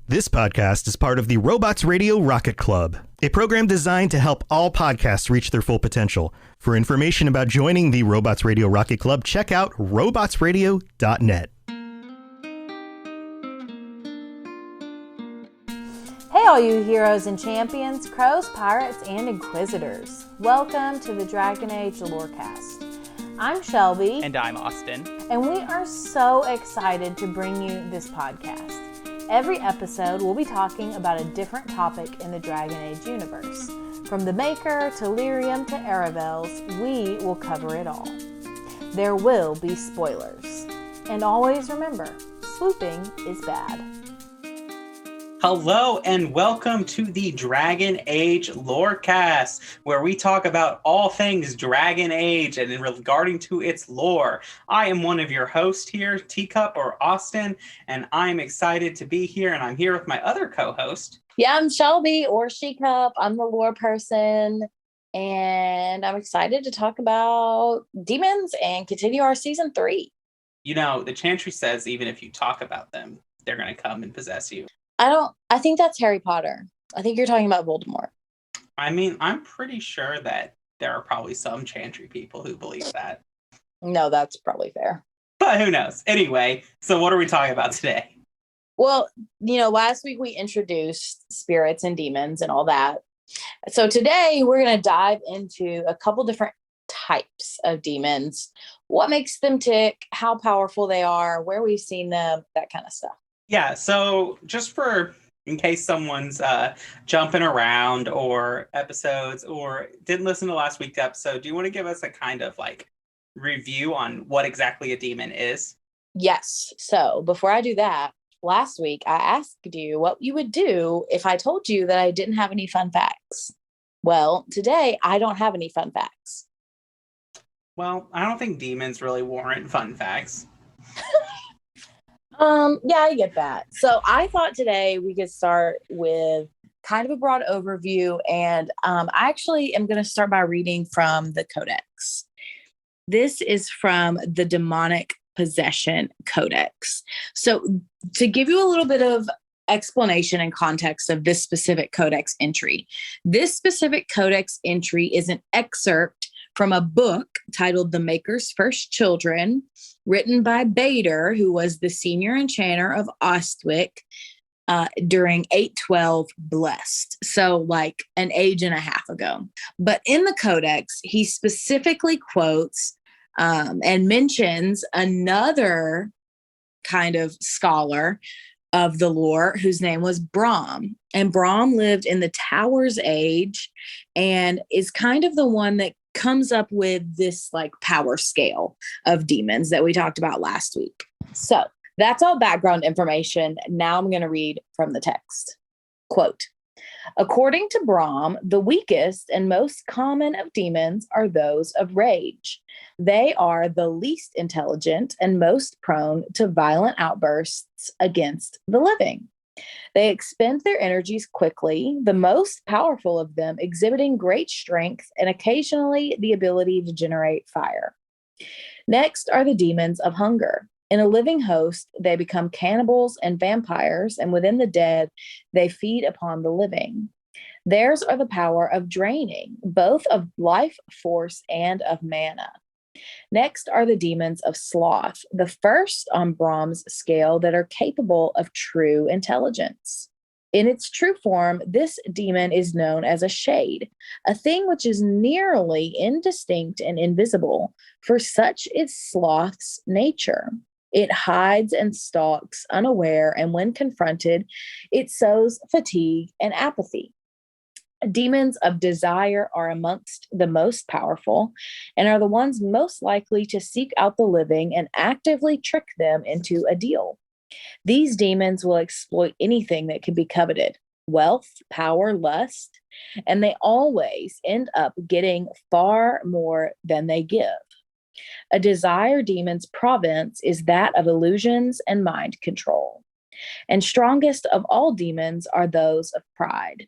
This podcast is part of the Robots Radio Rocket Club, a program designed to help all podcasts reach their full potential. For information about joining the Robots Radio Rocket Club, check out robotsradio.net. Hey all you heroes and champions, crows, pirates, and inquisitors. Welcome to the Dragon Age Lorecast. I'm Shelby. And I'm Austin. And we are so excited to bring you this podcast. Every episode, we'll be talking about a different topic in the Dragon Age universe. From the Maker to Lyrium to Aravels, we will cover it all. There will be spoilers. And always remember, swooping is bad. Hello and welcome to the Dragon Age Lorecast, where we talk about all things Dragon Age and in regarding to its lore. I am one of your hosts here, Teacup or Austin, and I'm excited to be here, and I'm here with my other co-host. Yeah, I'm Shelby or Shecup. I'm the lore person, and I'm excited to talk about demons and continue our season 3. You know, the Chantry says even if you talk about them, they're going to come and possess you. I think that's Harry Potter. I think you're talking about Voldemort. I mean, I'm pretty sure that there are probably some Chantry people who believe that. No, that's probably fair. But who knows? Anyway, so what are we talking about today? Well, last week we introduced spirits and demons and all that. So today we're going to dive into a couple different types of demons, what makes them tick, how powerful they are, where we've seen them, that kind of stuff. Yeah, so just in case someone's jumping around or episodes or didn't listen to last week's episode, do you want to give us a kind of review on what exactly a demon is? Yes. So before I do that, last week I asked you what you would do if I told you that I didn't have any fun facts. Well, today I don't have any fun facts. Well, I don't think demons really warrant fun facts. Yeah, I get that. So I thought today we could start with kind of a broad overview, and I actually am going to start by reading from the Codex. This is from the Demonic Possession Codex. So to give you a little bit of explanation and context of this specific Codex entry, this specific Codex entry is an excerpt from a book titled The Maker's First Children, written by Bader, who was the senior enchanter of Ostwick during 812 Blessed. So an age and a half ago. But in the Codex, he specifically quotes and mentions another kind of scholar of the lore whose name was Brahm. And Brahm lived in the Towers Age and is kind of the one that comes up with this power scale of demons that we talked about last week. So that's all background information. Now I'm going to read from the text. Quote, according to Brahm, the weakest and most common of demons are those of rage. They are the least intelligent and most prone to violent outbursts against the living. They expend their energies quickly, the most powerful of them exhibiting great strength and occasionally the ability to generate fire. Next are the demons of hunger. In a living host, they become cannibals and vampires, and within the dead, they feed upon the living. Theirs are the power of draining, both of life force and of mana. Next are the demons of sloth, the first on Brahm's scale that are capable of true intelligence. In its true form, this demon is known as a shade, a thing which is nearly indistinct and invisible, for such is sloth's nature. It hides and stalks unaware, and when confronted, it sows fatigue and apathy. Demons of desire are amongst the most powerful and are the ones most likely to seek out the living and actively trick them into a deal. These demons will exploit anything that can be coveted, wealth, power, lust, and they always end up getting far more than they give. A desire demon's province is that of illusions and mind control. And strongest of all demons are those of pride.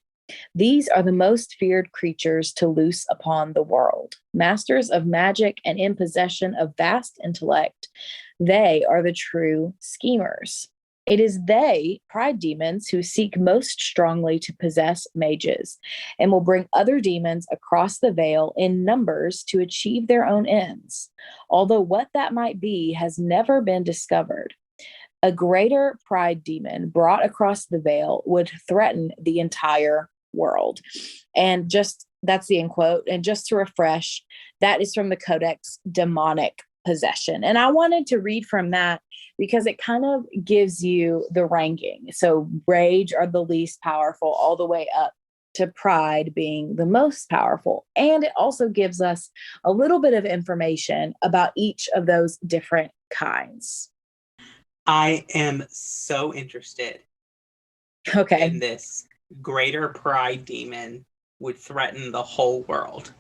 These are the most feared creatures to loose upon the world. Masters of magic and in possession of vast intellect, they are the true schemers. It is they, pride demons, who seek most strongly to possess mages and will bring other demons across the veil in numbers to achieve their own ends, although what that might be has never been discovered. A greater pride demon brought across the veil would threaten the entire world. And just that's the end quote. And just to refresh, that is from the Codex Demonic Possession. And I wanted to read from that because it kind of gives you the ranking. So rage are the least powerful, all the way up to pride being the most powerful. And it also gives us a little bit of information about each of those different kinds. I am so interested Okay. in this. Greater pride demon would threaten the whole world.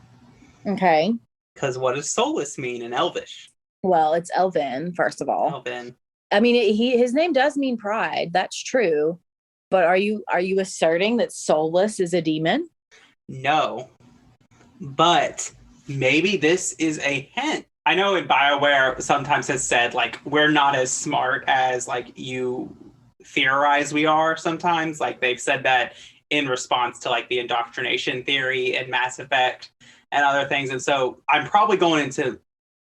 Okay. Because what does soulless mean in Elvish? Well, it's Elven, first of all. Elven. I mean, his name does mean pride. That's true. But are you asserting that soulless is a demon? No. But maybe this is a hint. I know in BioWare sometimes has said, like, we're not as smart as, like, you theorize we are sometimes. Like, they've said that in response to, like, the indoctrination theory in Mass Effect and other things. And so I'm probably going into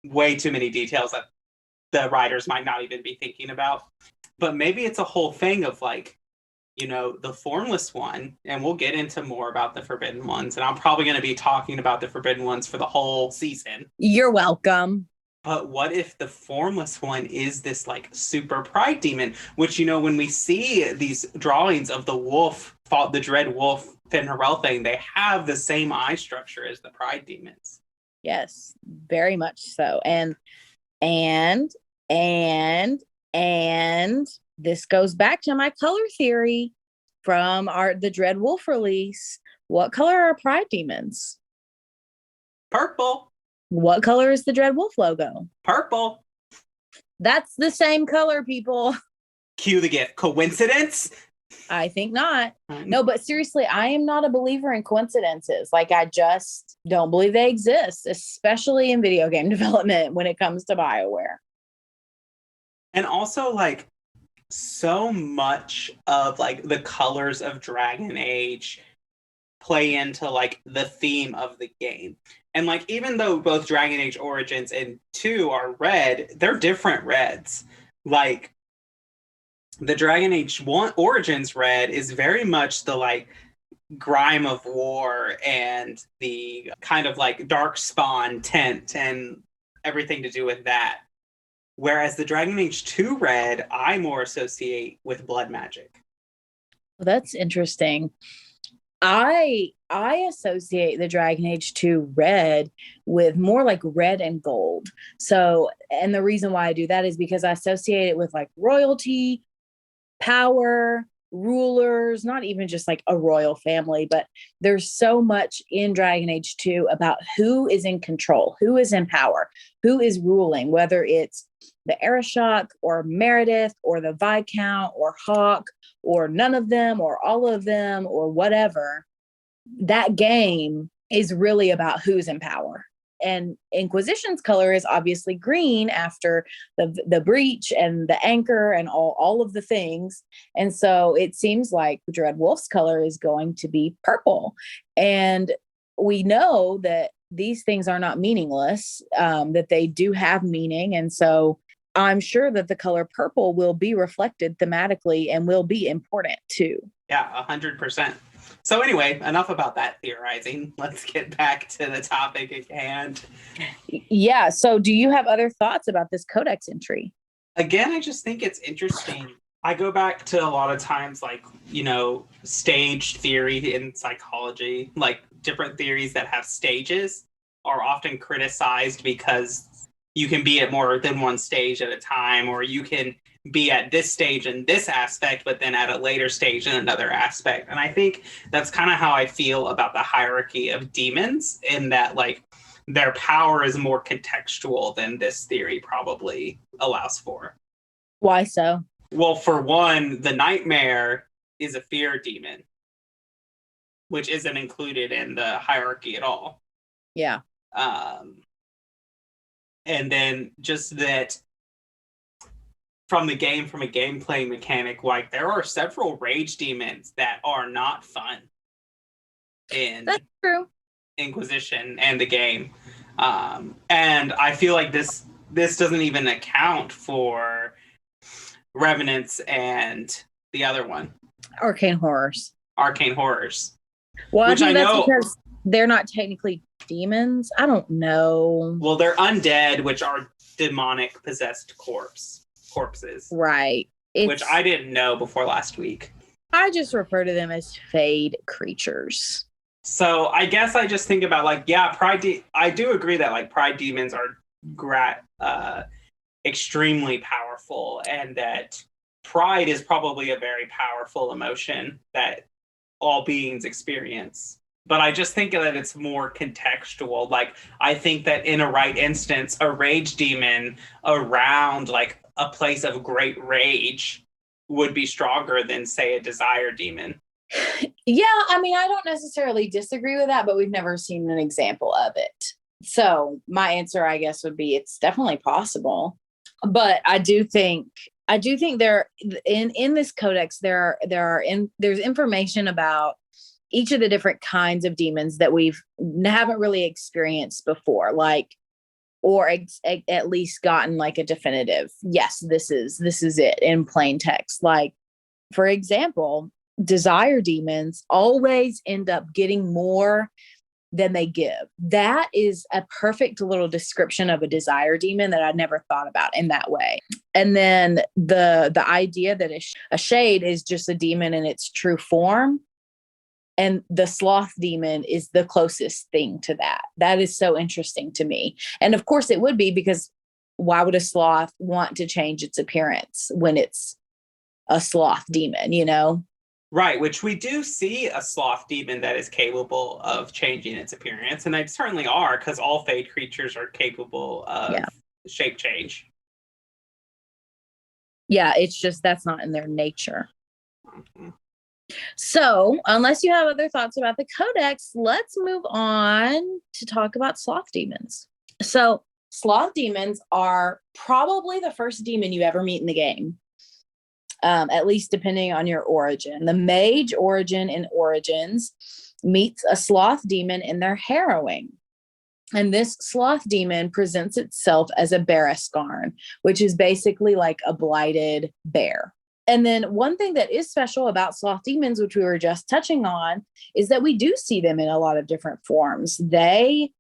way too many details that the writers might not even be thinking about. But maybe it's a whole thing of, like, you know, the formless one, and we'll get into more about the forbidden ones. And I'm probably going to be talking about the forbidden ones for the whole season. You're welcome. But what if the formless one is this, like, super pride demon, which, you know, when we see these drawings of the wolf, the dread wolf, Fenrirel thing, they have the same eye structure as the pride demons. Yes, very much so. And this goes back to my color theory from the Dread Wolf release. What color are pride demons? Purple. What color is the Dread Wolf logo? Purple. That's the same color, people. Cue the gift. Coincidence? I think not. No, but seriously, I am not a believer in coincidences. Like, I just don't believe they exist, especially in video game development when it comes to BioWare. And also, like, so much of, like, the colors of Dragon Age play into, like, the theme of the game. And, like, even though both Dragon Age Origins and 2 are red, they're different reds. Like, the Dragon Age 1 Origins red is very much the, like, grime of war and the kind of, like, dark spawn tint and everything to do with that. Whereas the Dragon Age 2 red, I more associate with blood magic. Well, that's interesting. I associate the Dragon Age 2 red with more like red and gold. So, and the reason why I do that is because I associate it with, like, royalty, power, rulers, not even just like a royal family, but there's so much in Dragon Age 2 about who is in control, who is in power, who is ruling, whether it's the Arishok or Meredith or the Viscount or Hawk or none of them or all of them or whatever. That game is really about who's in power. And Inquisition's color is obviously green after the breach and the anchor and all of the things. And so it seems like Dread Wolf's color is going to be purple. And we know that these things are not meaningless, that they do have meaning. And so I'm sure that the color purple will be reflected thematically and will be important too. Yeah, 100%. So anyway, enough about that theorizing. Let's get back to the topic at hand. Yeah. So do you have other thoughts about this Codex entry? Again, I just think it's interesting. I go back to a lot of times, like, you know, stage theory in psychology, like different theories that have stages are often criticized because you can be at more than one stage at a time, or you can be at this stage in this aspect, but then at a later stage in another aspect. And I think that's kind of how I feel about the hierarchy of demons, in that, like, their power is more contextual than this theory probably allows for. Why so? Well, for one, the nightmare is a fear demon, which isn't included in the hierarchy at all. Yeah. And then just that from the game, from a gameplay mechanic, like there are several rage demons that are not fun in That's true. Inquisition and the game. And I feel like this doesn't even account for Revenants and the other one, Arcane Horrors. Arcane Horrors. Well, Which I think I that's know- because they're not technically demons. I don't know. Well, they're undead, which are demonic possessed corpses, Right. which I didn't know before last week. I just refer to them as fade creatures. So I guess I just think about like, yeah, I do agree that like pride demons are extremely powerful, and that pride is probably a very powerful emotion that all beings experience. But I just think that it's more contextual. Like, I think that in a right instance, a rage demon around like a place of great rage would be stronger than, say, a desire demon. Yeah, I mean, I don't necessarily disagree with that, but we've never seen an example of it. So my answer, I guess, would be it's definitely possible. But I do think there in this codex there's information about each of the different kinds of demons that haven't really experienced before, like, or at least gotten like a definitive, yes, this is it in plain text. Like, for example, desire demons always end up getting more than they give. That is a perfect little description of a desire demon that I'd never thought about in that way. And then the idea that a shade is just a demon in its true form, and the sloth demon is the closest thing to that. That is so interesting to me. And of course it would be, because why would a sloth want to change its appearance when it's a sloth demon, you know? Right, which we do see a sloth demon that is capable of changing its appearance, and they certainly are, because all fade creatures are capable of shape change. Yeah, it's just that's not in their nature. Mm-hmm. So, unless you have other thoughts about the codex, let's move on to talk about sloth demons. So, sloth demons are probably the first demon you ever meet in the game. At least depending on your origin. The mage origin in Origins meets a sloth demon in their harrowing. And this sloth demon presents itself as a Berescarn, which is basically like a blighted bear. And then one thing that is special about sloth demons, which we were just touching on, is that we do see them in a lot of different forms. They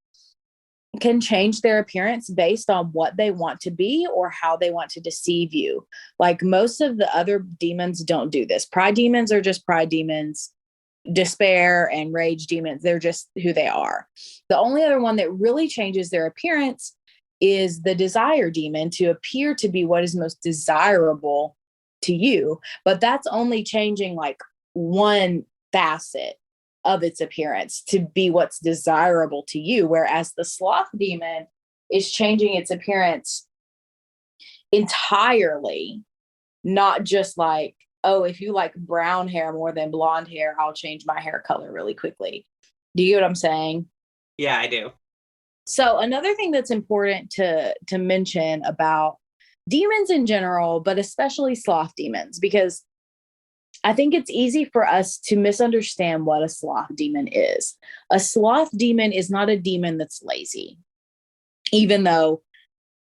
can change their appearance based on what they want to be or how they want to deceive you. Like, most of the other demons don't do this. Pride demons are just pride demons. Despair and rage demons, they're just who they are. The only other one that really changes their appearance is the desire demon to appear to be what is most desirable to you. But that's only changing like one facet of its appearance to be what's desirable to you, whereas the sloth demon is changing its appearance entirely, not just like, oh, if you like brown hair more than blonde hair, I'll change my hair color really quickly. Do you get what I'm saying? Yeah, I do. So another thing that's important to mention about demons in general, but especially sloth demons, because I think it's easy for us to misunderstand what a sloth demon is. A sloth demon is not a demon that's lazy, even though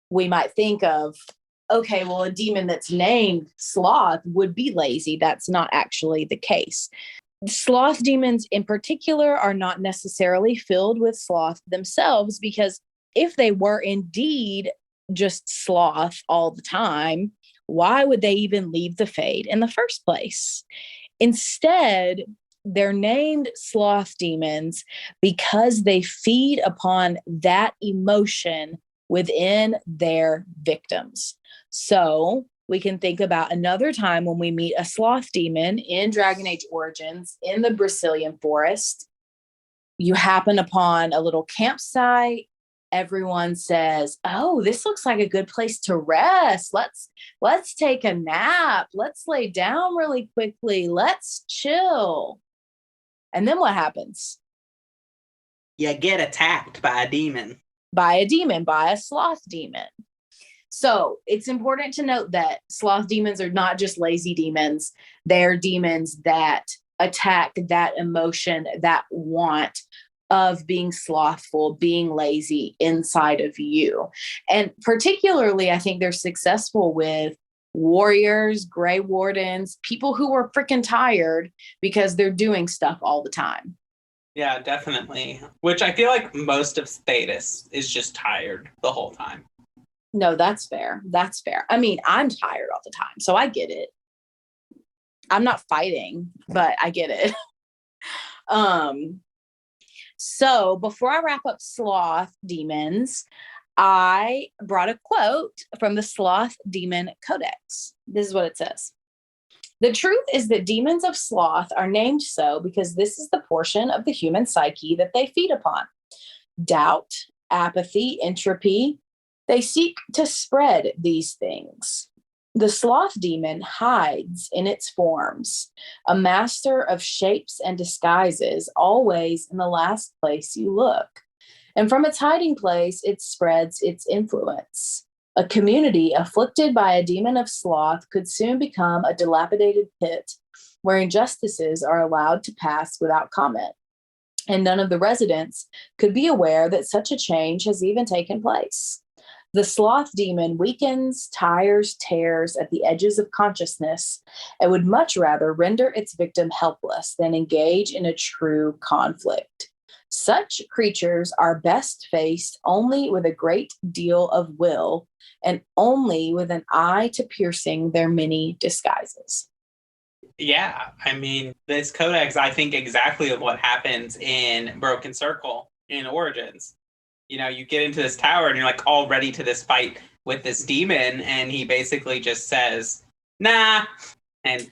we might think of, okay, well, a demon that's named sloth would be lazy. That's not actually the case. Sloth demons in particular are not necessarily filled with sloth themselves, because if they were indeed just sloth all the time, why would they even leave the Fade in the first place? Instead, they're named sloth demons because they feed upon that emotion within their victims. So we can think about another time when we meet a sloth demon in Dragon Age Origins in the Brazilian forest. You happen upon a little campsite. Everyone says, oh, this looks like a good place to rest. Let's take a nap. Let's lay down really quickly. Let's chill. And then what happens? You get attacked by a demon. By a sloth demon. So it's important to note that sloth demons are not just lazy demons. They're demons that attack that emotion, that want of being slothful, being lazy inside of you. And particularly, I think they're successful with warriors, gray wardens, people who are freaking tired because they're doing stuff all the time. Yeah, definitely. Which I feel like most of Thedas is just tired the whole time. No, that's fair. That's fair. I mean, I'm tired all the time, so I get it. I'm not fighting, but I get it. So before I wrap up sloth demons, I brought a quote from the Sloth Demon Codex. This is what it says. The truth is that demons of sloth are named so because this is the portion of the human psyche that they feed upon. Doubt, apathy, entropy, they seek to spread these things. The sloth demon hides in its forms, a master of shapes and disguises, always in the last place you look. And from its hiding place, it spreads its influence. A community afflicted by a demon of sloth could soon become a dilapidated pit where injustices are allowed to pass without comment. And none of the residents could be aware that such a change has even taken place. The sloth demon weakens, tires, tears at the edges of consciousness, and would much rather render its victim helpless than engage in a true conflict. Such creatures are best faced only with a great deal of will and only with an eye to piercing their many disguises. Yeah, I mean, this codex, I think exactly of what happens in Broken Circle in Origins. You know, you get into this tower and you're like all ready to this fight with this demon, and he basically just says, nah. And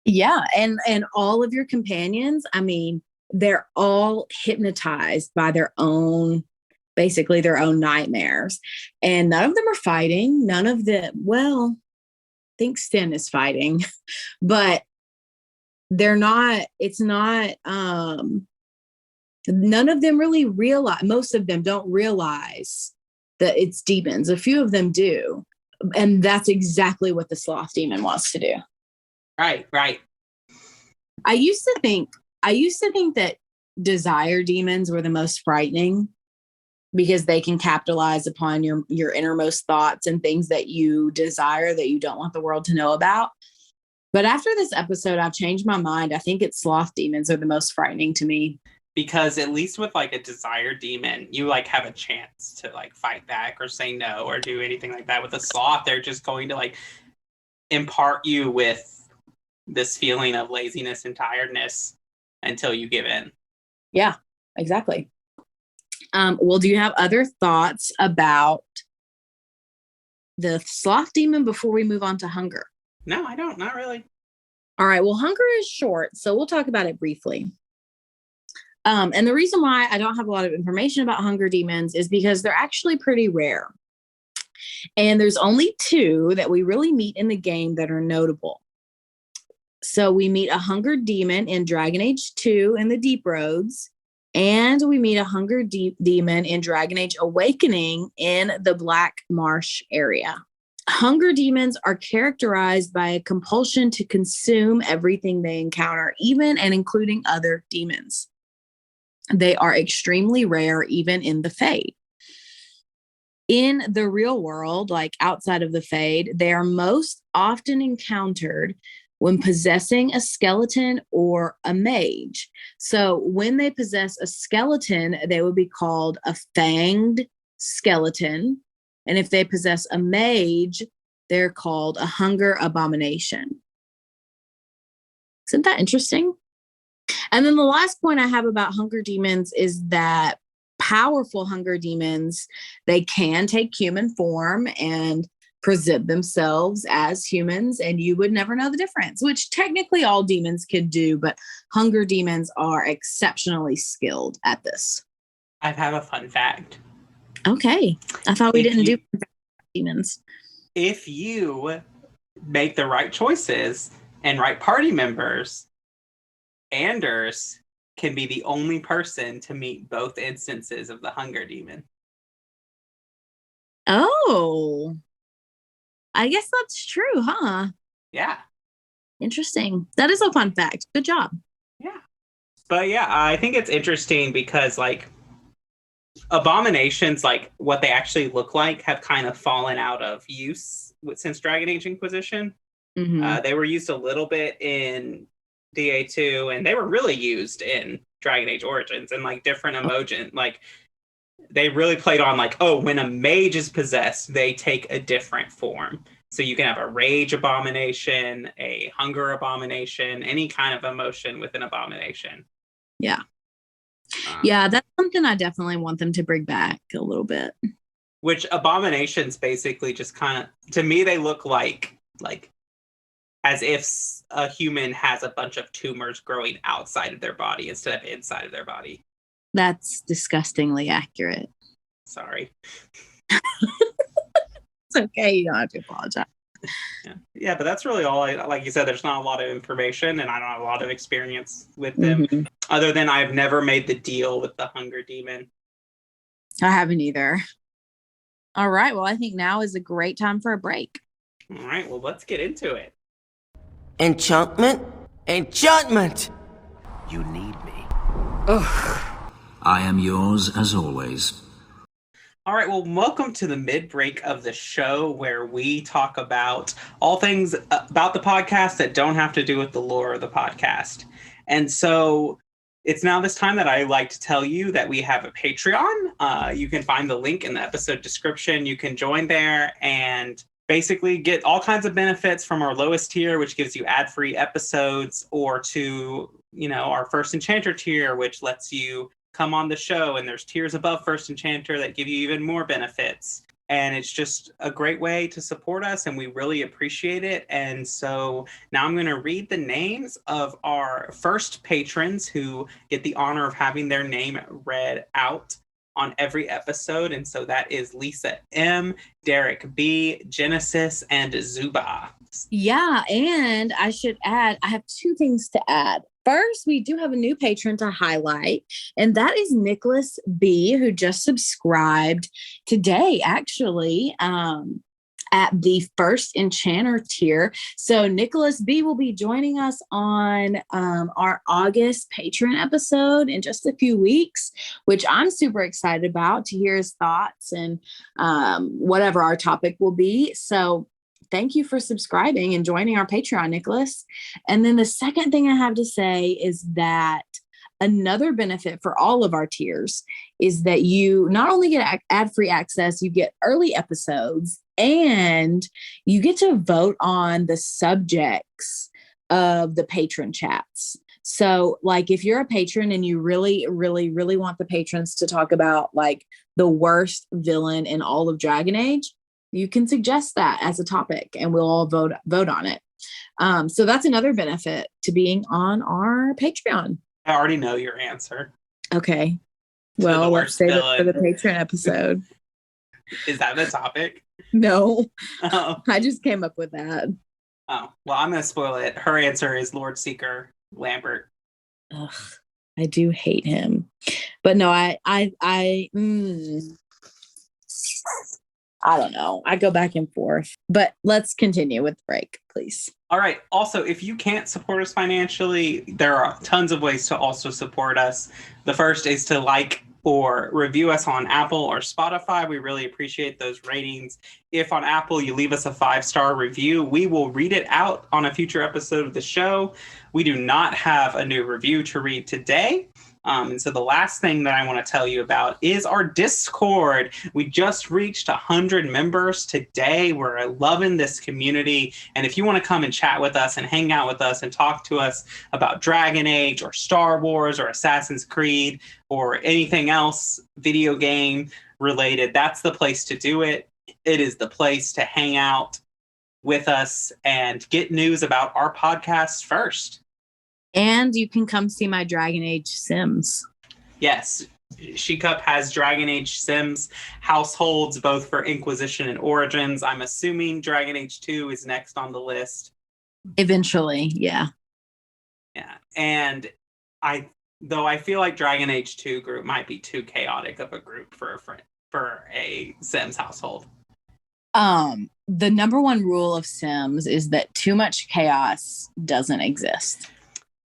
yeah, and all of your companions, I mean, they're all hypnotized by their own, basically their own nightmares. And none of them are fighting. None of them, well, I think Sten is fighting, but they're not, it's not, none of them really realize, most of them don't realize that it's demons. A few of them do. And that's exactly what the sloth demon wants to do. Right. I used to think that desire demons were the most frightening because they can capitalize upon your innermost thoughts and things that you desire that you don't want the world to know about. But after this episode, I've changed my mind. I think it's sloth demons are the most frightening to me. Because at least with like a desire demon, you like have a chance to like fight back or say no or do anything like that. With a sloth, they're just going to like impart you with this feeling of laziness and tiredness until you give in. Yeah, exactly. Well, do you have other thoughts about the sloth demon before we move on to hunger? No, I don't. Not really. All right. Well, hunger is short, so we'll talk about it briefly. And the reason why I don't have a lot of information about hunger demons is because they're actually pretty rare. And there's only two that we really meet in the game that are notable. So we meet a hunger demon in Dragon Age 2 in the Deep Roads, and we meet a hunger demon in Dragon Age Awakening in the Black Marsh area. Hunger demons are characterized by a compulsion to consume everything they encounter, even and including other demons. They are extremely rare, even in the Fade. In the real world, like outside of the Fade, they are most often encountered when possessing a skeleton or a mage. So when they possess a skeleton, they would be called a fanged skeleton. And if they possess a mage, they're called a hunger abomination. Isn't that interesting? And then the last point I have about hunger demons is that powerful hunger demons, they can take human form and present themselves as humans, and you would never know the difference, which technically all demons could do, but hunger demons are exceptionally skilled at this. I have a fun fact. Okay. I thought we didn't do demons. If you make the right choices and right party members, Anders can be the only person to meet both instances of the hunger demon. Oh, I guess that's true, huh? Yeah. Interesting. That is a fun fact. Good job. Yeah. But yeah, I think it's interesting because like abominations, like what they actually look like, have kind of fallen out of use since Dragon Age Inquisition. They were used a little bit in DA2, and they were really used in Dragon Age Origins and like different emotion. Like they really played on like, oh, when a mage is possessed, they take a different form. So you can have a rage abomination, a hunger abomination, any kind of emotion with an abomination. Yeah. Yeah, that's something I definitely want them to bring back a little bit. Which abominations basically just kind of, to me, they look like as if a human has a bunch of tumors growing outside of their body instead of inside of their body. That's disgustingly accurate. Sorry. It's okay. You don't have to apologize. Yeah, but that's really all. Like you said, there's not a lot of information, and I don't have a lot of experience with them, other than I've never made the deal with the Hunger Demon. I haven't either. All right. Well, I think now is a great time for a break. All right. Well, let's get into it. Enchantment? Enchantment! You need me. Ugh. I am yours as always. All right, well, welcome to the mid-break of the show where we talk about all things about the podcast that don't have to do with the lore of the podcast. And so it's now this time that I like to tell you that we have a Patreon. You can find the link in the episode description. You can join there and basically get all kinds of benefits from our lowest tier, which gives you ad-free episodes, or to, our First Enchanter tier, which lets you come on the show, and there's tiers above First Enchanter that give you even more benefits. And it's just a great way to support us, and we really appreciate it. And so now I'm going to read the names of our first patrons who get the honor of having their name read out on every episode. And so that is Lisa M, Derek B, Genesis, and Zuba. Yeah, and I should add, I have two things to add. First, we do have a new patron to highlight, and that is Nicholas B, who just subscribed today, actually, at the First Enchanter tier. So Nicholas B will be joining us on our August patron episode in just a few weeks, which I'm super excited about to hear his thoughts and whatever our topic will be. So thank you for subscribing and joining our Patreon, Nicholas. And then the second thing I have to say is that another benefit for all of our tiers is that you not only get ad-free access, you get early episodes, and you get to vote on the subjects of the patron chats. So like if you're a patron and you really, really, really want the patrons to talk about like the worst villain in all of Dragon Age, you can suggest that as a topic and we'll all vote on it. So that's another benefit to being on our Patreon. I already know your answer. Okay. Well, let's save it for the Patreon episode. Is that the topic? No. Oh. I just came up with that. Oh, well, I'm going to spoil it. Her answer is Lord Seeker Lambert. Ugh, I do hate him. But no, I don't know. I go back and forth. But let's continue with the break, please. All right. Also, if you can't support us financially, there are tons of ways to also support us. The first is to like or review us on Apple or Spotify. We really appreciate those ratings. If on Apple you leave us a 5-star review, we will read it out on a future episode of the show. We do not have a new review to read today. And so the last thing that I want to tell you about is our Discord. We just reached 100 members today. We're loving this community. And if you want to come and chat with us and hang out with us and talk to us about Dragon Age or Star Wars or Assassin's Creed or anything else video game related, that's the place to do it. It is the place to hang out with us and get news about our podcast first. And you can come see my Dragon Age Sims. Yes, SheCup has Dragon Age Sims households, both for Inquisition and Origins. I'm assuming Dragon Age 2 is next on the list. Eventually, yeah. Yeah, and I feel like Dragon Age 2 group might be too chaotic of a group for a Sims household. the number one rule of Sims is that too much chaos doesn't exist.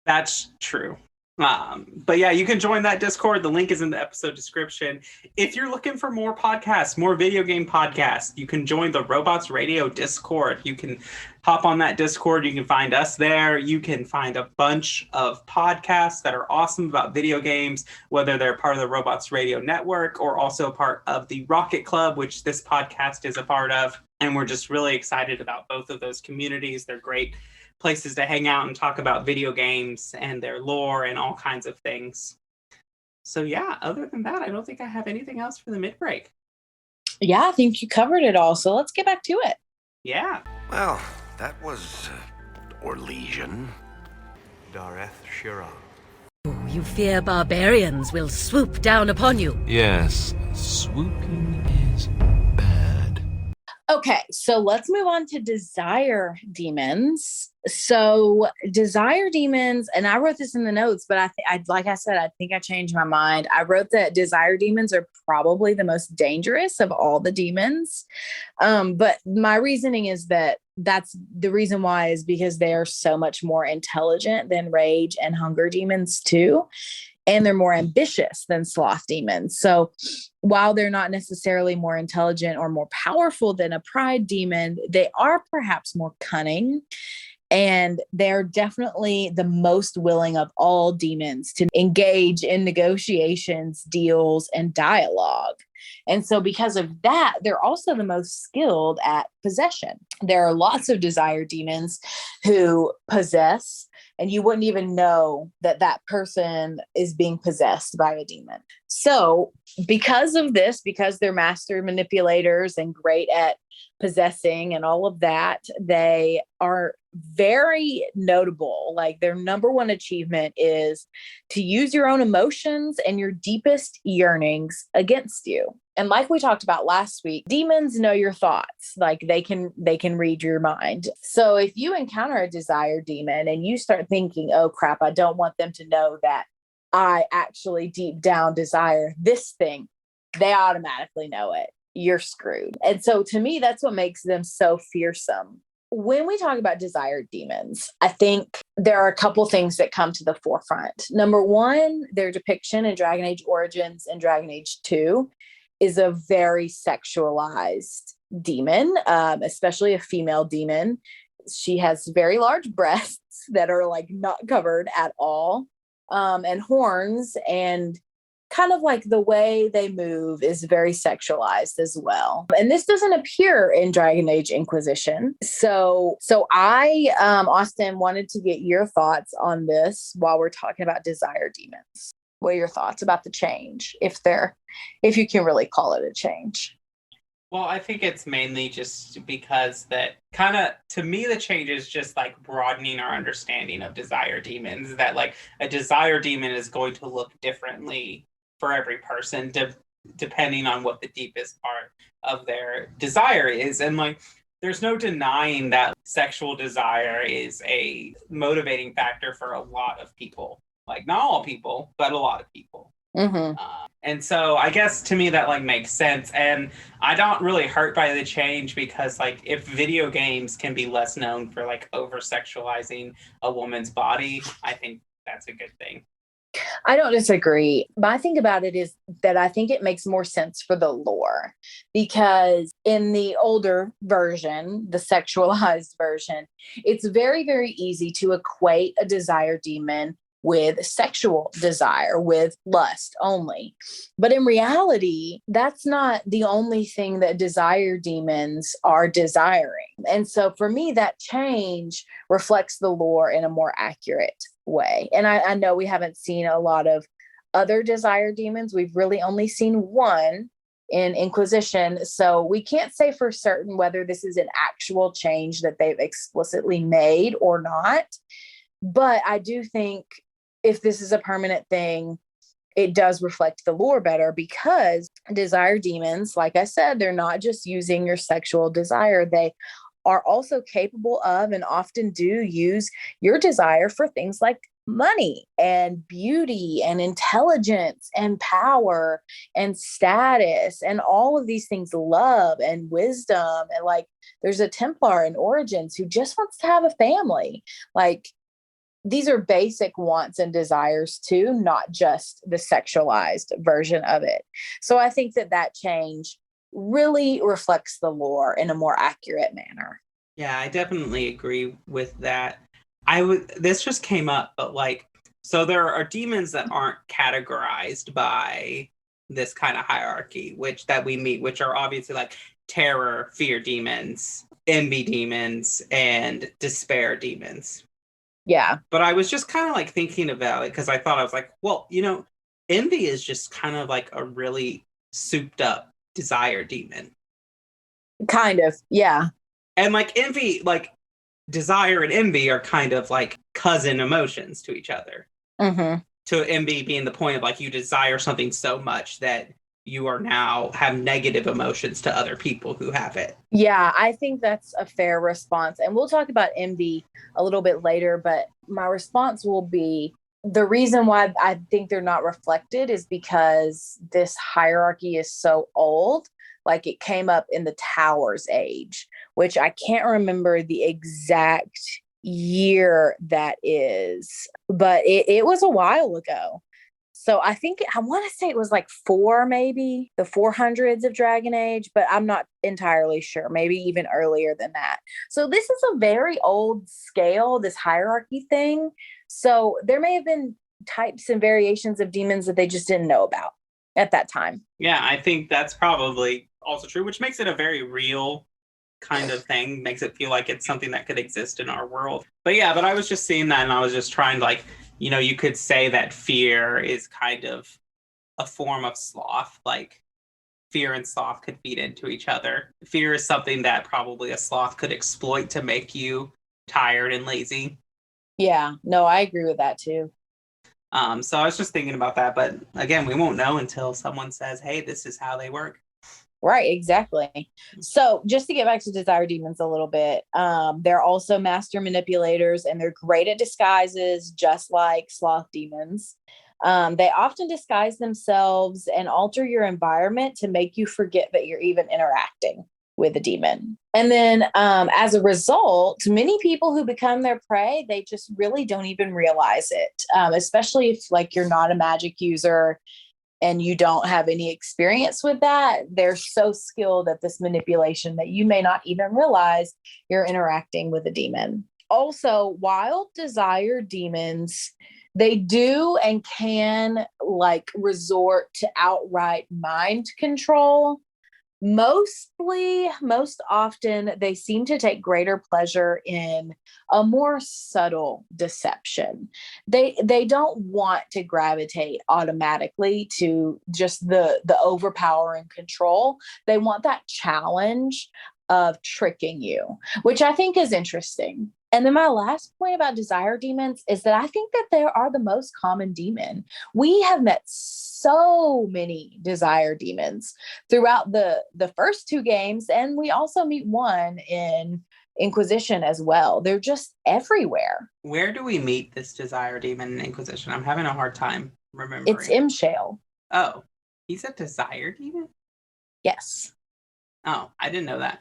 That's true. But yeah, you can join that Discord. The link is in the episode description. If you're looking for more podcasts, more video game podcasts, you can join the Robots Radio Discord. You can hop on that Discord. You can find us there. You can find a bunch of podcasts that are awesome about video games, whether they're part of the Robots Radio Network or also part of the Rocket Club, which this podcast is a part of. And we're just really excited about both of those communities. They're great places to hang out and talk about video games and their lore and all kinds of things. So yeah, other than that, I don't think I have anything else for the mid-break. Yeah, I think you covered it all. So let's get back to it. Yeah. Well, that was Orlesian. Dareth Shira. You fear barbarians will swoop down upon you. Yes, swooping is bad. Okay, so let's move on to desire demons. So desire demons, and I wrote this in the notes, but like I said, I think I changed my mind. I wrote that desire demons are probably the most dangerous of all the demons. But my reasoning is that's the reason why is because they are so much more intelligent than rage and hunger demons too. And they're more ambitious than sloth demons. So while they're not necessarily more intelligent or more powerful than a pride demon, they are perhaps more cunning. And they're definitely the most willing of all demons to engage in negotiations, deals, and dialogue. And so because of that, they're also the most skilled at possession. There are lots of desire demons who possess, and you wouldn't even know that that person is being possessed by a demon. So because of this, because they're master manipulators and great at possessing and all of that, they are very notable. Like their number one achievement is to use your own emotions and your deepest yearnings against you. And like we talked about last week, demons know your thoughts. Like they can read your mind. So if you encounter a desire demon and you start thinking, oh crap, I don't want them to know that I actually deep down desire this thing, they automatically know it. You're screwed. And so to me, that's what makes them so fearsome. When we talk about desired demons, I think there are a couple things that come to the forefront. Number one, their depiction in Dragon Age Origins and Dragon Age 2 is a very sexualized demon, especially a female demon. She has very large breasts that are like not covered at all, and horns, and kind of like the way they move is very sexualized as well. And this doesn't appear in Dragon Age Inquisition. So I, Austin, wanted to get your thoughts on this while we're talking about desire demons. What are your thoughts about the change, if you can really call it a change? Well, I think it's mainly just because that kind of, to me, the change is just like broadening our understanding of desire demons, that like a desire demon is going to look differently for every person, depending on what the deepest part of their desire is. And like, there's no denying that sexual desire is a motivating factor for a lot of people. Like not all people, but a lot of people. Mm-hmm. And so I guess to me that like makes sense. And I don't really hurt by the change because like if video games can be less known for like over sexualizing a woman's body, I think that's a good thing. I don't disagree. My thing about it is that I think it makes more sense for the lore, because in the older version, the sexualized version, it's very, very easy to equate a desire demon with sexual desire, with lust only. But in reality, that's not the only thing that desire demons are desiring. And so for me, that change reflects the lore in a more accurate way. And I know we haven't seen a lot of other desire demons. We've really only seen one in Inquisition. So we can't say for certain whether this is an actual change that they've explicitly made or not. But I do think if this is a permanent thing, it does reflect the lore better, because desire demons, like I said, they're not just using your sexual desire. They are also capable of and often do use your desire for things like money and beauty and intelligence and power and status and all of these things, love and wisdom. And like, there's a Templar in Origins who just wants to have a family. Like, these are basic wants and desires too, not just the sexualized version of it. So I think that change really reflects the lore in a more accurate manner. Yeah, I definitely agree with that. This just came up, but like, so there are demons that aren't categorized by this kind of hierarchy, that we meet, which are obviously like terror, fear demons, envy demons, and despair demons. Yeah. But I was just kind of like thinking about it because I was like, well, envy is just kind of like a really souped up desire demon. Kind of, yeah. And like envy, like desire and envy are kind of like cousin emotions to each other. Mm-hmm. To envy being the point of like you desire something so much that you are now have negative emotions to other people who have it. Yeah, I think that's a fair response. And we'll talk about envy a little bit later, but my response will be the reason why I think they're not reflected is because this hierarchy is so old. Like, it came up in the Towers age, which I can't remember the exact year that is, but it was a while ago. So I want to say it was like maybe the 400s of Dragon Age, but I'm not entirely sure. Maybe even earlier than that. So this is a very old scale, this hierarchy thing. So there may have been types and variations of demons that they just didn't know about at that time. Yeah, I think that's probably also true, which makes it a very real kind of thing, makes it feel like it's something that could exist in our world. But I was just seeing that and I was just trying to like, you could say that fear is kind of a form of sloth, like fear and sloth could feed into each other. Fear is something that probably a sloth could exploit to make you tired and lazy. Yeah, no, I agree with that too. So I was just thinking about that, but again, we won't know until someone says, hey, this is how they work. Right, exactly. So just to get back to desire demons a little bit, they're also master manipulators and they're great at disguises, just like sloth demons. They often disguise themselves and alter your environment to make you forget that you're even interacting with a demon. And then as a result, many people who become their prey, they just really don't even realize it, especially if like you're not a magic user and you don't have any experience with that. They're so skilled at this manipulation that you may not even realize you're interacting with a demon. Also, wild desire demons, they do and can like resort to outright mind control. Most often, they seem to take greater pleasure in a more subtle deception. They don't want to gravitate automatically to just the overpowering control. They want that challenge of tricking you, which I think is interesting. And then my last point about desire demons is that I think that they are the most common demon. We have met so many desire demons throughout the first two games, and we also meet one in Inquisition as well. They're just everywhere. Where do we meet this desire demon in Inquisition? I'm having a hard time remembering. It's Imshale. Oh, he's a desire demon? Yes. Oh, I didn't know that.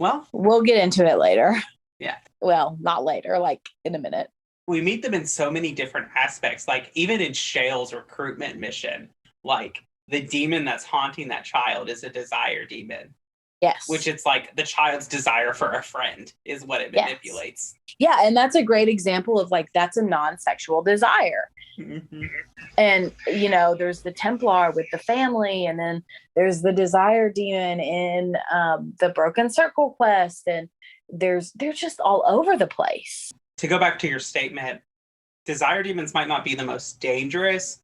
Well, we'll get into it later. Yeah. Well, not later, like in a minute. We meet them in so many different aspects, like even in Shale's recruitment mission, like the demon that's haunting that child is a desire demon. Yes. Which it's like the child's desire for a friend is what it manipulates. Yeah, and that's a great example of like, that's a non-sexual desire. Mm-hmm. And, there's the Templar with the family, and then there's the desire demon in the Broken Circle quest, and they're just all over the place. To go back to your statement, desire demons might not be the most dangerous,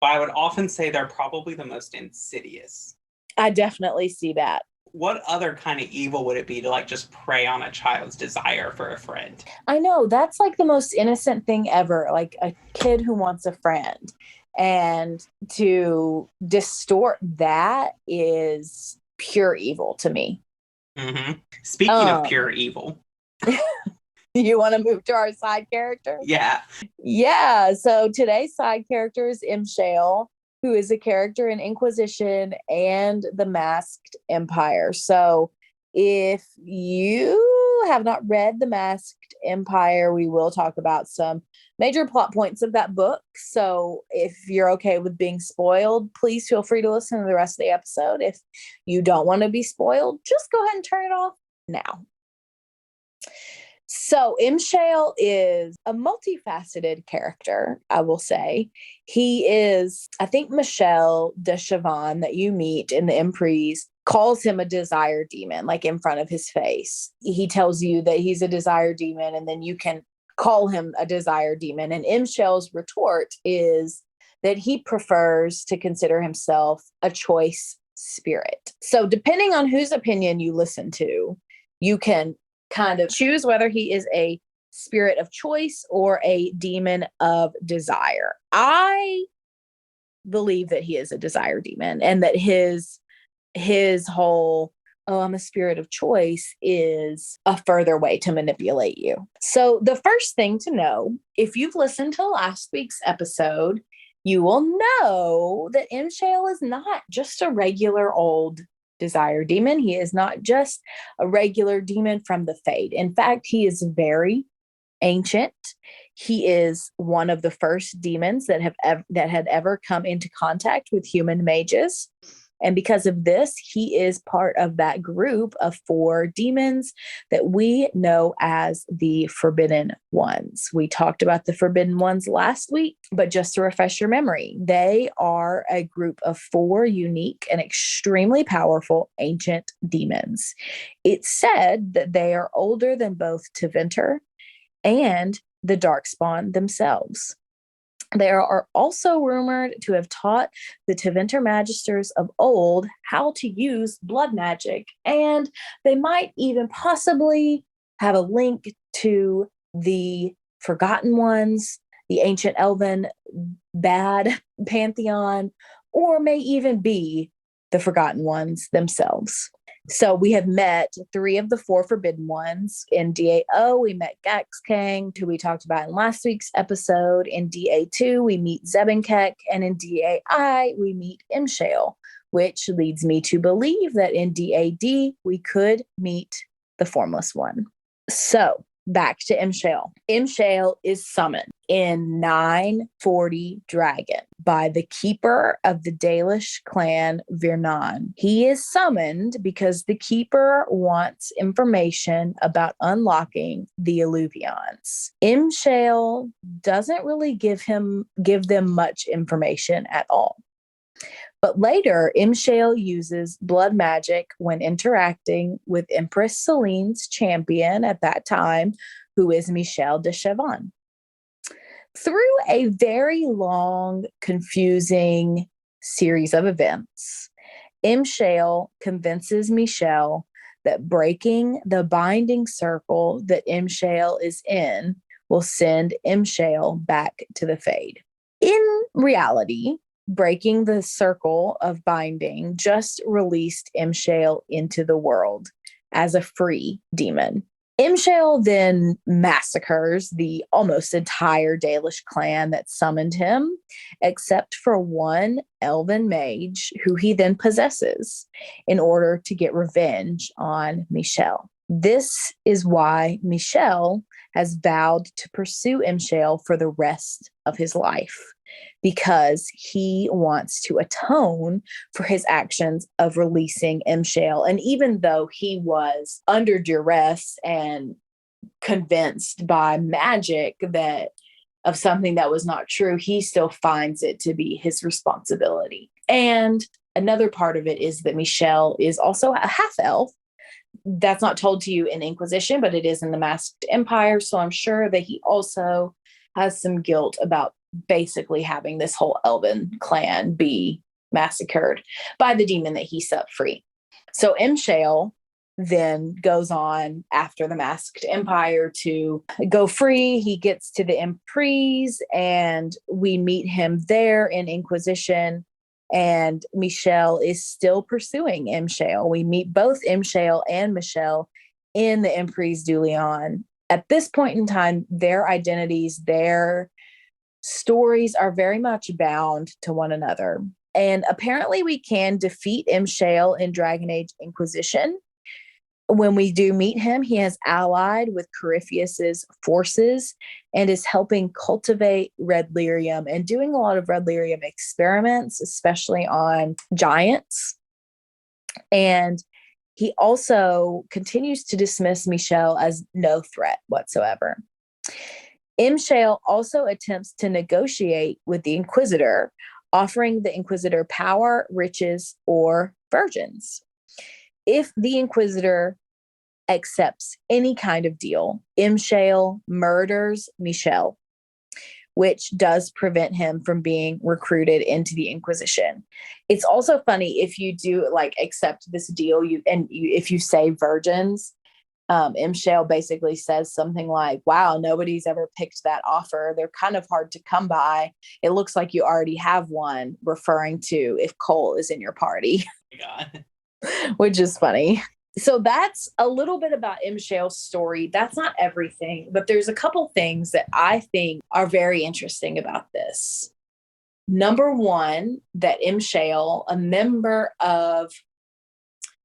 but I would often say they're probably the most insidious. I definitely see that. What other kind of evil would it be to like just prey on a child's desire for a friend? I know, that's like the most innocent thing ever, like a kid who wants a friend. And to distort that is pure evil to me. Mm-hmm. Speaking of pure evil, You want to move to our side character? Yeah. Yeah. So today's side character is Imshale, who is a character in Inquisition and the Masked Empire. So if you have not read The Masked Empire, we will talk about some major plot points of that book. So if you're okay with being spoiled, please feel free to listen to the rest of the episode. If you don't want to be spoiled, just go ahead and turn it off now. So Imshale is a multifaceted character, I will say. He is, I think Michelle de Chavannes that you meet in the Emprise calls him a desire demon, like in front of his face. He tells you that he's a desire demon, and then you can call him a desire demon. And Imshale's retort is that he prefers to consider himself a choice spirit. So depending on whose opinion you listen to, you can kind of choose whether he is a spirit of choice or a demon of desire. I believe that he is a desire demon, and that his whole I'm a spirit of choice is a further way to manipulate you. So the first thing to know, if you've listened to last week's episode, you will know that Imshale is not just a regular old desire demon. He is not just a regular demon from the Fade. In fact, he is very ancient. He is one of the first demons that had ever come into contact with human mages. And because of this, he is part of that group of 4 demons that we know as the Forbidden Ones. We talked about the Forbidden Ones last week, but just to refresh your memory, they are a group of 4 unique and extremely powerful ancient demons. It's said that they are older than both Tevinter and the Darkspawn themselves. They are also rumored to have taught the Tevinter Magisters of old how to use blood magic, and they might even possibly have a link to the Forgotten Ones, the ancient elven bad pantheon, or may even be the Forgotten Ones themselves. So we have met 3 of the 4 Forbidden Ones. In DAO, we met Gaxkang, who we talked about in last week's episode. In DA2, we meet Zebenkek. And in DAI, we meet Imshale, which leads me to believe that in DAD, we could meet the Formless One. So back to Imshale. Imshale is summoned in 940 Dragon by the keeper of the Dalish clan Virnan. He is summoned because the keeper wants information about unlocking the Illuvions. Imshale doesn't really give them much information at all. But later, Imshale uses blood magic when interacting with Empress Celine's champion at that time, who is Michelle de Chavannes. Through a very long, confusing series of events, Imshale convinces Michelle that breaking the binding circle that Imshale is in will send Imshale back to the Fade. In reality, breaking the circle of binding just released Imshale into the world as a free demon. Imshale then massacres the almost entire Dalish clan that summoned him, except for one elven mage who he then possesses in order to get revenge on Michelle. This is why Michelle has vowed to pursue Imshale for the rest of his life, because he wants to atone for his actions of releasing Imshale. And even though he was under duress and convinced by magic that of something that was not true, he still finds it to be his responsibility. And another part of it is that Michelle is also a half-elf. That's not told to you in Inquisition, but it is in the Masked Empire. So I'm sure that he also has some guilt about basically having this whole elven clan be massacred by the demon that he set free. So Imshale then goes on after the Masked Empire to go free. He gets to the Emprise and we meet him there in Inquisition, and Michelle is still pursuing Imshale. We meet both Imshale and Michelle in the Emprise du Lion at this point in time, their identities, their stories are very much bound to one another. And apparently we can defeat M. Shale in Dragon Age Inquisition. When we do meet him, he has allied with Corypheus's forces and is helping cultivate red lyrium and doing a lot of red lyrium experiments, especially on giants. And he also continues to dismiss Michelle as no threat whatsoever. M. Shale also attempts to negotiate with the Inquisitor, offering the Inquisitor power, riches, or virgins. If the Inquisitor accepts any kind of deal, M. Shale murders Michelle, which does prevent him from being recruited into the Inquisition. It's also funny if you do like accept this deal, if you say virgins, M. Shale basically says something like, wow, nobody's ever picked that offer. They're kind of hard to come by. It looks like you already have one, referring to if Cole is in your party. Oh my God. Which is funny. So that's a little bit about M. Shale's story. That's not everything, but there's a couple things that I think are very interesting about this. Number one, that M. Shale, a member of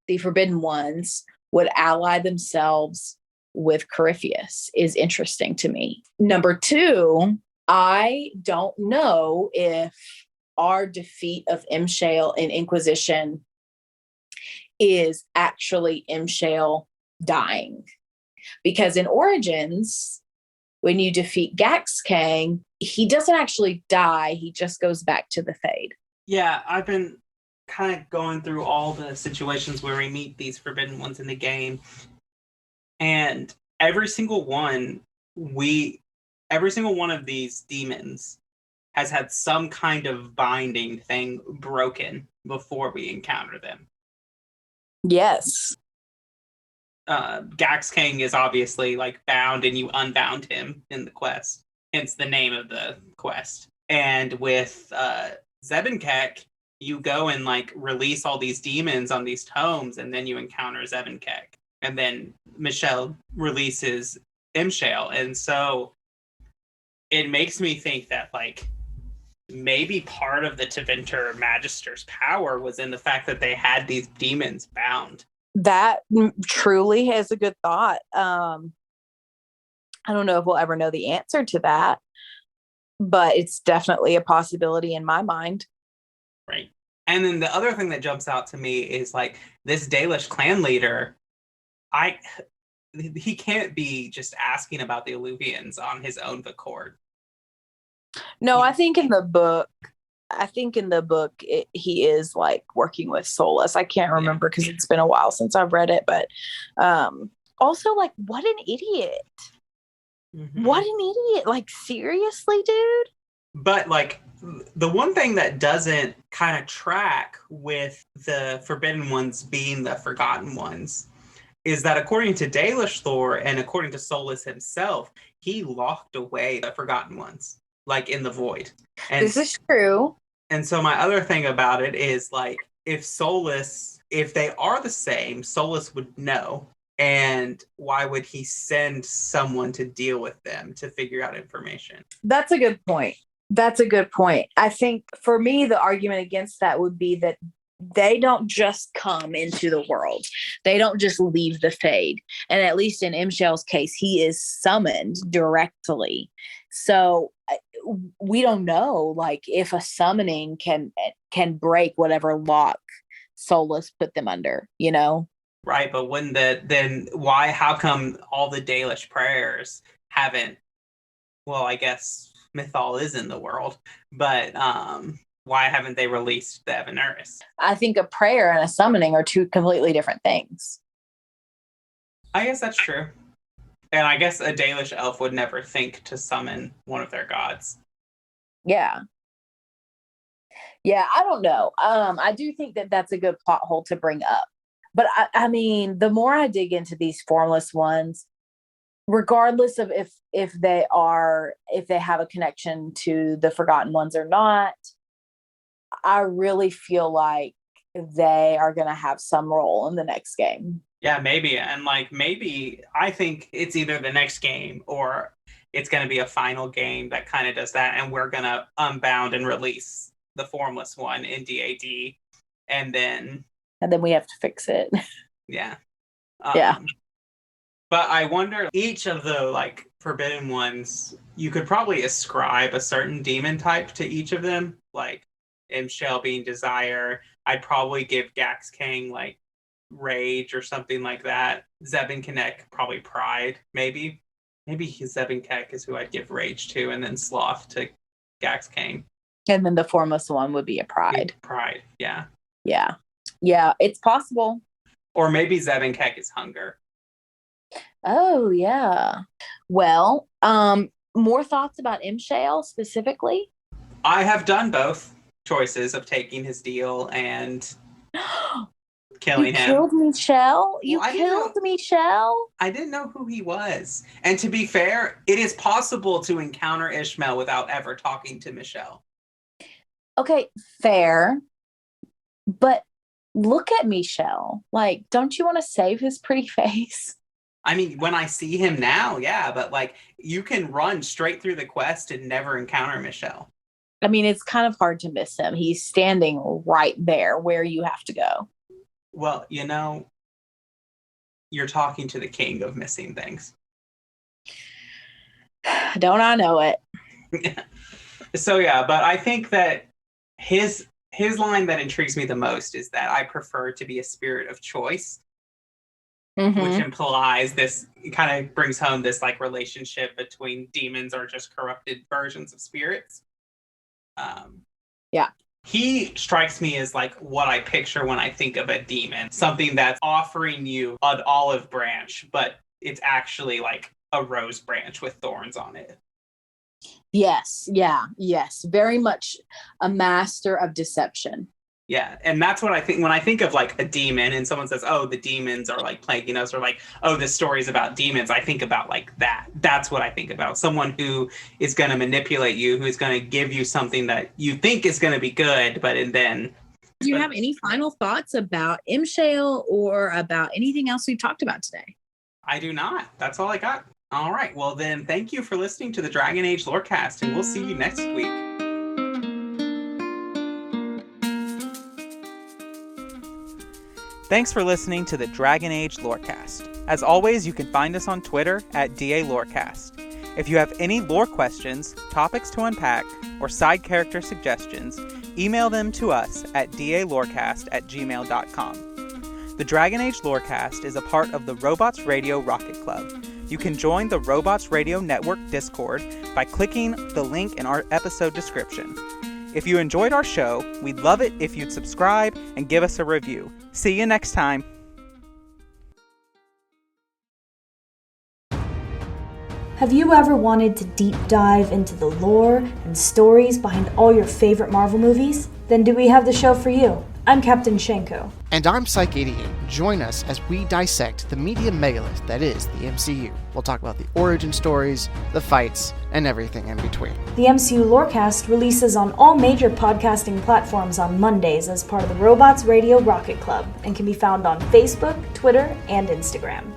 the Forbidden Ones, would ally themselves with Corypheus is interesting to me. Number two, I don't know if our defeat of M. Shale in Inquisition is actually M. Shale dying. Because in Origins, when you defeat Gax Kang, he doesn't actually die. He just goes back to the Fade. Yeah, I've been kind of going through all the situations where we meet these Forbidden Ones in the game. And every single one of these demons has had some kind of binding thing broken before we encounter them. Yes. Gax King is obviously like bound and you unbound him in the quest, hence the name of the quest. And with Zebenkek, you go and like release all these demons on these tomes, and then you encounter Zebenkek. And then Michelle releases Imshale. And so it makes me think that like maybe part of the Tevinter Magister's power was in the fact that they had these demons bound. That truly is a good thought. I don't know if we'll ever know the answer to that, but it's definitely a possibility in my mind. Right. And then the other thing that jumps out to me is like this Dalish clan leader, he can't be just asking about the Illuvians on his own accord. No, I think in the book, he is like working with Solus. I can't remember because it's been a while since I've read it, but also like what an idiot. Mm-hmm. What an idiot. Like seriously, dude? But like the one thing that doesn't kind of track with the Forbidden Ones being the Forgotten Ones is that according to Dalish lore and according to Solus himself, he locked away the Forgotten Ones, like in the void. And this is true. And so my other thing about it is like if they are the same, Solus would know. And why would he send someone to deal with them to figure out information? That's a good point. I think for me, the argument against that would be that they don't just come into the world. They don't just leave the Fade. And at least in Imshel's case, he is summoned directly. So we don't know like if a summoning can break whatever lock Solus put them under, you know? Right, but how come all the Dalish prayers haven't, well, I guess Mythal is in the world, but why haven't they released the Evanuris? I think a prayer and a summoning are two completely different things. I guess that's true. And I guess a Dalish elf would never think to summon one of their gods. Yeah. Yeah, I don't know. I do think that that's a good plot hole to bring up. But I mean, the more I dig into these formless ones, regardless of if they have a connection to the Forgotten Ones or not, I really feel like they are going to have some role in the next game. Yeah, maybe. And like maybe I think it's either the next game or it's going to be a final game that kind of does that, and we're going to unbound and release the formless one in DAD, and then we have to fix it. yeah. Yeah. But I wonder, each of the like forbidden ones, you could probably ascribe a certain demon type to each of them. Like Imshell being desire. I'd probably give Gax King like rage or something like that. Zebin Kanek probably pride, maybe. Maybe Zebin Kek is who I'd give rage to, and then Sloth to Gax King. And then the formless one would be a pride. Pride, yeah. Yeah. Yeah, it's possible. Or maybe Zebin Kek is hunger. Oh, yeah. Well, more thoughts about Imshale specifically? I have done both choices of taking his deal and killing him. Killed Michelle? You killed Michelle? I didn't know who he was. And to be fair, it is possible to encounter Ishmael without ever talking to Michelle. Okay, fair. But look at Michelle. Like, don't you want to save his pretty face? I mean, when I see him now, yeah, but like you can run straight through the quest and never encounter Michelle. I mean, it's kind of hard to miss him. He's standing right there where you have to go. Well, you know, you're talking to the king of missing things. Don't I know it? So yeah, but I think that his line that intrigues me the most is that I prefer to be a spirit of choice. Mm-hmm. Which implies this, it kind of brings home this like relationship between demons or just corrupted versions of spirits. Yeah. He strikes me as like what I picture when I think of a demon, something that's offering you an olive branch, but it's actually like a rose branch with thorns on it. Yes. Yeah. Yes. Very much a master of deception. Yeah, and that's what I think when I think of like a demon and someone says, oh, the demons are like plaguing us, or like, oh, this story is about demons. I think about like that. That's what I think about. Someone who is going to manipulate you, who is going to give you something that you think is going to be good, but and then... Do you have any final thoughts about Imshale or about anything else we've talked about today? I do not. That's all I got. All right. Well, then thank you for listening to the Dragon Age Lorecast, and we'll see you next week. Thanks for listening to the Dragon Age Lorecast. As always, you can find us on Twitter at DA Lorecast. If you have any lore questions, topics to unpack, or side character suggestions, email them to us at dalorecast@gmail.com. The Dragon Age Lorecast is a part of the Robots Radio Rocket Club. You can join the Robots Radio Network Discord by clicking the link in our episode description. If you enjoyed our show, we'd love it if you'd subscribe and give us a review. See you next time. Have you ever wanted to deep dive into the lore and stories behind all your favorite Marvel movies? Then do we have the show for you? I'm Captain Shenko. And I'm Psych88. Join us as we dissect the media megalith that is the MCU. We'll talk about the origin stories, the fights, and everything in between. The MCU Lorecast releases on all major podcasting platforms on Mondays as part of the Robots Radio Rocket Club and can be found on Facebook, Twitter, and Instagram.